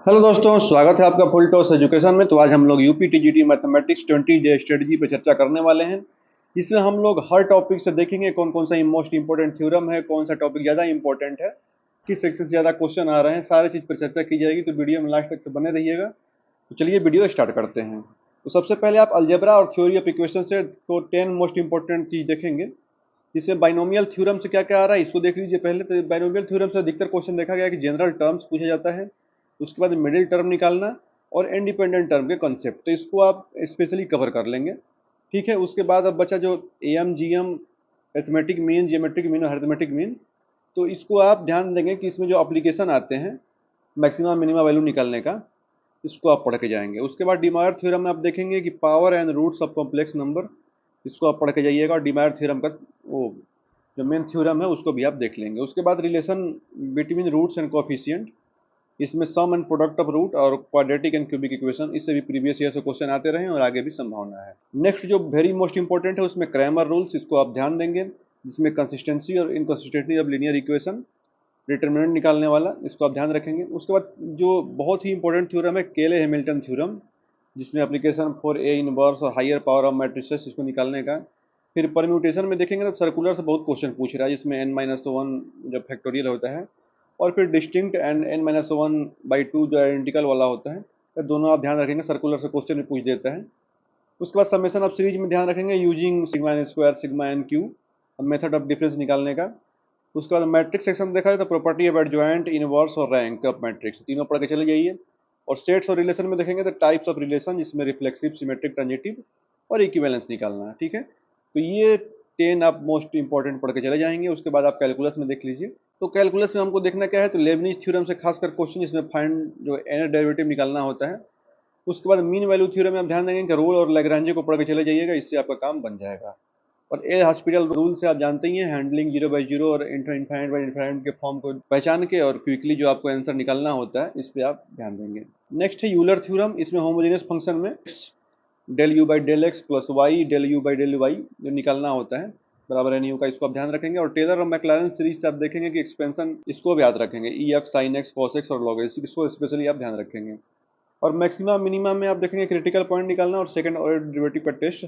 Hello दोस्तों, स्वागत है आपका फुल टॉस एजुकेशन में। तो आज हम लोग UP TGT mathematics 20 day strategy पे चर्चा करने वाले हैं। इसमें हम लोग हर टॉपिक से देखेंगे कौन कौन सा मोस्ट इंपॉर्टेंट थ्योरम है, कौन सा टॉपिक ज़्यादा इंपॉर्टेंट है, किस सेक्शन से ज़्यादा क्वेश्चन आ रहे हैं, सारी चीज़ पर चर्चा की जाएगी। तो वीडियो में लास्ट तक से बने रहिएगा। तो चलिए वीडियो स्टार्ट करते हैं। तो सबसे पहले आप अलजेब्रा और थ्योरी ऑफ इक्वेशन से तो 10 मोस्ट इंपॉर्टेंट चीज़ देखेंगे। इसमें बाइनोमियल थ्योरम से क्या क्या आ रहा है इसको देख लीजिए। पहले तो बाइनोमियल थ्योरम से अधिकतर क्वेश्चन देखा गया कि जनरल टर्म्स पूछा जाता है, उसके बाद मिडिल टर्म निकालना और इंडिपेंडेंट टर्म के कॉन्सेप्ट, तो इसको आप स्पेशली कवर कर लेंगे। ठीक है, उसके बाद अब बचा जो M G M, arithmetic mean, geometric mean और अरिथमेटिक मीन। तो इसको आप ध्यान देंगे कि इसमें जो एप्लीकेशन आते हैं मैक्सिमम मिनिमम वैल्यू निकालने का, इसको आप पढ़ के जाएंगे। उसके बाद डिमायर थ्योरम में आप देखेंगे कि power and roots of complex number, इसको आप पढ़ के जाइएगा। और डिमायर थ्योरम का वो जो मेन थ्योरम है उसको भी आप देख लेंगे। उसके बाद relation between roots and coefficient, इसमें sum and product of root और क्वाड्रेटिक एंड क्यूबिक इक्वेशन, इससे भी प्रीवियस ईयर से क्वेश्चन आते रहे और आगे भी संभावना है। नेक्स्ट जो वेरी मोस्ट इंपॉर्टेंट है उसमें क्रैमर रूल्स, इसको आप ध्यान देंगे, जिसमें कंसिस्टेंसी और inconsistency of linear equation, determinant निकालने वाला, इसको आप ध्यान रखेंगे। उसके बाद जो बहुत ही इंपॉर्टेंट थ्योरम है केले हैमिल्टन थ्योरम, जिसमें एप्लीकेशन फॉर ए इनवर्स और हायर पावर ऑफ मैट्रिसेस, इसको निकालने का। फिर परम्यूटेशन में देखेंगे तो सर्कुलर से बहुत क्वेश्चन पूछ रहा है, जिसमें n-1 जब फैक्टोरियल होता है, और फिर डिस्टिंक्ट एंड n-1/2 जो आइडेंटिकल वाला होता है, तो दोनों आप ध्यान रखेंगे, सर्कुलर से क्वेश्चन भी पूछ देता है। उसके बाद समेशन ऑफ सीरीज में ध्यान रखेंगे using sigma n square sigma n cube, method of difference निकालने का। उसके बाद मैट्रिक्स सेक्शन में देखा जाए तो प्रॉपर्टी ऑफ एडजॉइंट, इनवर्स और रैंक ऑफ मैट्रिक्स, तीनों पढ़ के चले जाइए। और सेट्स और रिलेशन में देखेंगे तो टाइप्स ऑफ रिलेशन, जिसमें रिफ्लेक्सिव, सिमेट्रिक, ट्रांजिटिव और इक्विवेलेंस निकालना है। ठीक है, तो ये 10 आप मोस्ट इंपॉर्टेंट पढ़ के चले जाएंगे। उसके बाद आप कैलकुलस में देख लीजिए। तो कैलकुलस में हमको देखना क्या है, तो लेबनिज थ्योरम से खासकर क्वेश्चन, जिसमें फाइंड जो एनर डेरिवेटिव निकालना होता है। उसके बाद मीन वैल्यू थ्योरम में आप ध्यान देंगे कि रोल और लैग्रांजे को पढ़ के चले जाइएगा, इससे आपका काम बन जाएगा। और ए हॉस्पिटल रूल से आप जानते ही हैं, हैंडलिंग 0/0 और इनफाइनाइट बाई इनफाइनाइट के फॉर्म को पहचान के और क्विकली जो आपको आंसर निकालना होता है, इस पे आप ध्यान देंगे। नेक्स्ट है यूलर थ्योरम, इसमें होमोजेनियस फंक्शन में del u by del x plus y del u by del y जो निकालना होता है बराबर एन यू का, इसको आप ध्यान रखेंगे। और टेलर और मैक्लैरेन सीरीज से आप देखेंगे कि एक्सपेंशन, इसको भी याद रखेंगे, e x sine x cos x और लॉग एक्स, इसको स्पेशली आप ध्यान रखेंगे। और मैक्सिमम मिनिमम में आप देखेंगे क्रिटिकल पॉइंट निकालना और सेकंड ऑर्डर डेरिवेटिव का टेस्ट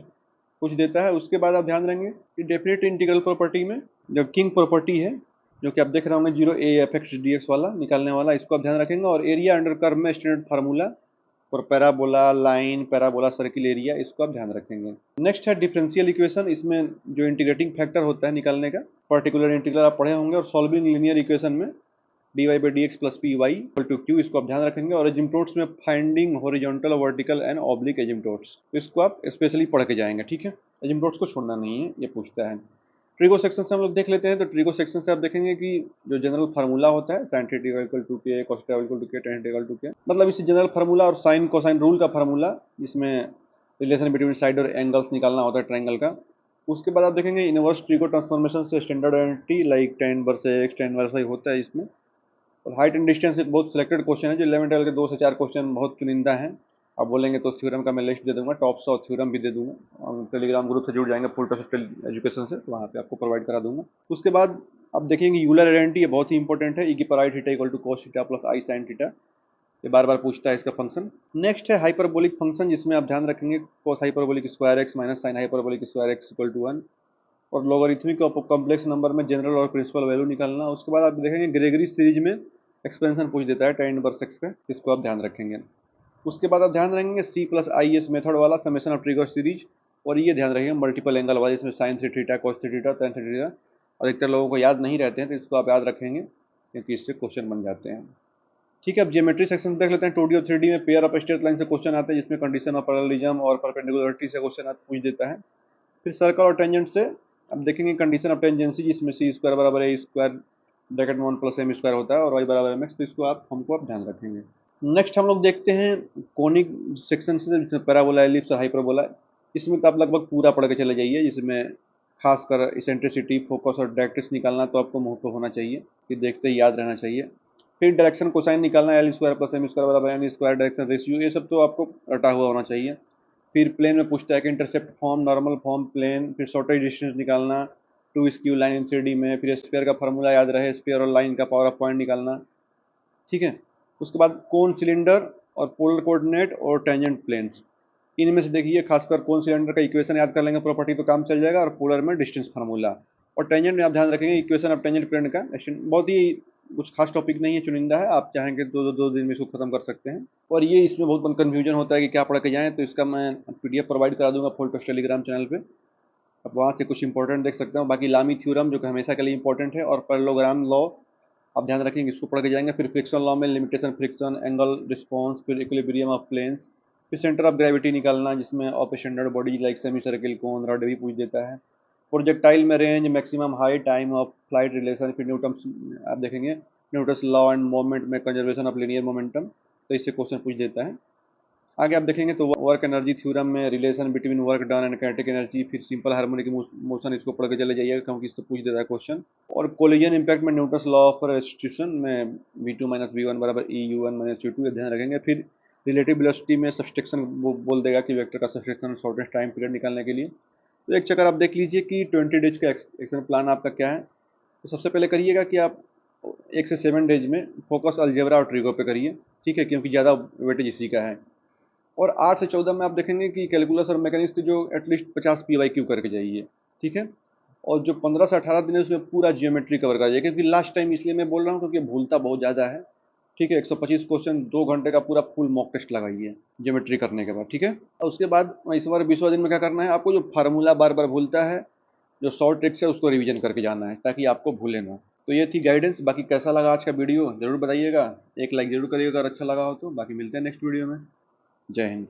कुछ देता है। उसके बाद आप ध्यान देंगे कि डेफिनेट इंटीग्रल प्रॉपर्टी में जो किंग प्रॉपर्टी है, जो कि आप देख रहे होंगे 0 a f(x) dx वाला निकालने वाला, इसको आप ध्यान रखेंगे। और एरिया अंडर कर्व में स्टैंडर्ड फार्मूला और parabola line, parabola circle area, इसको आप ध्यान रखेंगे। नेक्स्ट है डिफरेंशियल इक्वेशन, इसमें जो इंटीग्रेटिंग फैक्टर होता है निकालने का, पर्टिकुलर इंटीग्रल आप पढ़े होंगे। और सॉल्विंग लीनियर इक्वेशन में dy/dx plus py equal to q, इसको आप ध्यान रखेंगे। और एजिम्प्टोट्स में finding horizontal, vertical and oblique asymptotes, तो इसको आप स्पेशली पढ़ के जाएंगे। ठीक है, एजिम्प्टोट्स को छोड़ना नहीं है, ये पूछता है। ट्रिगो सेक्शन से हम लोग देख लेते हैं। तो ट्रिगो सेक्शन से आप देखेंगे कि जो जनरल फार्मूला होता है sin θ equal to k, cos θ equal to k, tan θ equal to k, मतलब इस जनरल फार्मूला और साइन कोसाइन रूल का फार्मूला, इसमें रिलेशन बिटवीन साइड और एंगल्स निकालना होता है ट्रायंगल का। उसके बाद आप देखेंगे इनवर्स ट्रिगो ट्रांसफॉर्मेशन से standard identity like tan inverse x, tan inverse y होता है इसमें। और हाइट एंड डिस्टेंस एक बहुत सिलेक्टेड क्वेश्चन है, जो 11 12 के 2 से 4 क्वेश्चन बहुत चुनिंदा हैं। आप बोलेंगे तो थ्योरम का मैं लिस्ट दे दूंगा, टॉप 100 थ्योरम भी दे दूंगा। हम टेलीग्राम ग्रुप से जुड़ जाएंगे फुल टॉस एजुकेशन से, तो वहाँ पे आपको प्रोवाइड करा दूंगा। उसके बाद आप देखेंगे यूलर आइडेंटिटी, ये बहुत ही इंपॉर्टेंट है, e⁻θ equal to cos θ plus i sin θ, ये बार बार पूछता है इसका फंक्शन। नेक्स्ट है हाइपरबोलिक फंक्शन, जिसमें आप ध्यान रखेंगे cos hyperbolic square x minus sine hyperbolic square x equal to 1। और लॉगरिथमिक कॉम्प्लेक्स नंबर में जनरल और प्रिंसिपल वैल्यू निकालना। उसके बाद आप देखेंगे ग्रेगरी सीरीज में एक्सपेंशन पूछ देता है tan इनवर्स x का, इसको आप ध्यान रखेंगे। उसके बाद आप ध्यान रखेंगे C+IS मेथड वाला समेशन ऑफ ट्रिगो सीरीज, और ये ध्यान रखेंगे मल्टीपल एंगल वाला, इसमें sin θ cos θ tan θ, अधिकतर लोगों को याद नहीं रहते हैं, तो इसको आप याद रखेंगे क्योंकि इससे क्वेश्चन बन जाते हैं। ठीक है, अब ज्योमेट्री सेक्शन देख लेते हैं। 2D और 3D में पेयर ऑफ स्ट्रेट लाइन से क्वेश्चन आते हैं, जिसमें कंडीशन ऑफ पैरेललिज्म और परपेंडिकुलरिटी से क्वेश्चन पूछ देता है। फिर सर्कल और टेंजेंट से अब देखेंगे कंडीशन ऑफ टेंजेंसी, जिसमें c स्क्वायर बराबर a स्क्वायर ब्रैकेट में 1 प्लस m स्क्वायर होता है और y बराबर mx, तो इसको हमको ध्यान रखेंगे। नेक्स्ट हम लोग देखते हैं कोनिक सेक्शन से, जिसमें पैराबोला, एलिप्स और हाइपरबोला। इसमें तो आप लगभग पूरा पढ़ के चले जाइए, जिसमें खासकर इसेंट्रिसिटी, फोकस और डायरेक्ट्रिक्स निकालना तो आपको मुंह पे होना चाहिए, कि देखते ही याद रहना चाहिए। फिर डायरेक्शन कोसाइन निकालना, l square plus m square बराबर एन स्क्वायर डायरेक्शन रेशियो, ये सब तो आपको रटा हुआ होना चाहिए। फिर प्लेन में पूछता है कि intercept form, normal form, plane, फिर शॉर्टेज डिस्टेंस निकालना, 2 स्क्यू लाइन इन 3D में, फिर स्पेयर का फार्मूला याद रहे, स्पेयर और लाइन का पावर ऑफ पॉइंट निकालना। ठीक है, उसके बाद कोन सिलेंडर और पोलर कोऑर्डिनेट और टेंजेंट प्लेन्स, इनमें से देखिए खासकर कोन सिलेंडर का इक्वेशन याद कर लेंगे प्रॉपर्टी तो काम चल जाएगा, और पोलर में डिस्टेंस फार्मूला, और टेंजेंट में आप ध्यान रखेंगे इक्वेशन ऑफ टेंजेंट प्लेन का। बहुत ही कुछ खास टॉपिक नहीं है, चुनिंदा है, आप चाहेंगे दो दिन में इसको खत्म कर सकते हैं। और ये इसमें बहुत कन्फ्यूजन होता है कि क्या पढ़ के जाएँ, तो इसका मैं PDF प्रोवाइड करा दूंगा फुल टेस्ट टेलीग्राम चैनल पे, आप वहाँ से कुछ इंपॉर्टेंट देख सकते हो। बाकी लामी थ्योरम जो कि हमेशा के लिए इंपॉर्टेंट है, और पैरेललोग्राम लॉ आप ध्यान रखेंगे, इसको पढ़ के जाएंगे। फिर फ्रिक्शन लॉ में लिमिटेशन फ्रिक्शन, एंगल रिस्पॉन्स, फिर इक्विलिब्रियम ऑफ प्लेन्स, फिर सेंटर ऑफ ग्रेविटी निकालना जिसमें of standard body like semi circle, cone, rod भी पूछ देता है। प्रोजेक्टाइल में range, maximum height, time of flight relation, फिर न्यूटन्स आप देखेंगे न्यूटन्स लॉ एंड मोमेंट में कंजर्वेशन ऑफ लीनियर मोमेंटम, तो इससे क्वेश्चन पूछ देता है। आगे आप देखेंगे तो वर्क एनर्जी थ्योरम में relation between work done and kinetic energy, फिर सिंपल हार्मोनिक मोशन, इसको पढ़ के चले जाइएगा क्योंकि इससे पूछ देता है क्वेश्चन। और कोलिजन इंपैक्ट में न्यूटन्स लॉ ऑफ रेस्टिट्यूशन में V2 माइनस V1 बराबर EU1 माइनस U2 ध्यान रखेंगे। फिर रिलेटिव वेलोसिटी में सब्सट्रैक्शन वो बोल देगा कि वेक्टर का सब्सट्रैक्शन शॉर्टेस्ट टाइम पीरियड निकालने के लिए। तो एक चक्कर आप देख लीजिए कि 20 डेज का एक्शन प्लान आपका क्या है। तो सबसे पहले करिएगा कि आप 1 से 7 डेज में फोकस अलजेब्रा और ट्रिगो पे करिए, ठीक है, क्योंकि ज़्यादा वेटेज इसी का है। और 8 से 14 में आप देखेंगे कि कैलकुलस और मैकेनिक्स की जो एटलीस्ट 50 PYQ करके जाइए, ठीक है। और जो 15 से 18 दिन है उसमें पूरा जियोमेट्री कवर कर जाइए, क्योंकि लास्ट टाइम इसलिए मैं बोल रहा हूँ क्योंकि भूलता बहुत ज़्यादा है, ठीक है। 125 क्वेश्चन 2 घंटे का पूरा फुल मॉक टेस्ट लगाइए जियोमेट्री करने के बाद, ठीक है। और उसके बाद इस बार 20वां दिन में क्या करना है आपको, जो फार्मूला बार बार भूलता है, जो शॉर्ट ट्रिक्स है उसको रिवीजन करके जाना है ताकि आपको भूले ना। तो ये थी गाइडेंस। बाकी कैसा लगा आज का वीडियो ज़रूर बताइएगा, एक लाइक जरूर करिएगा अगर अच्छा लगा हो तो। बाकी मिलते हैं नेक्स्ट वीडियो में। जय हिंद।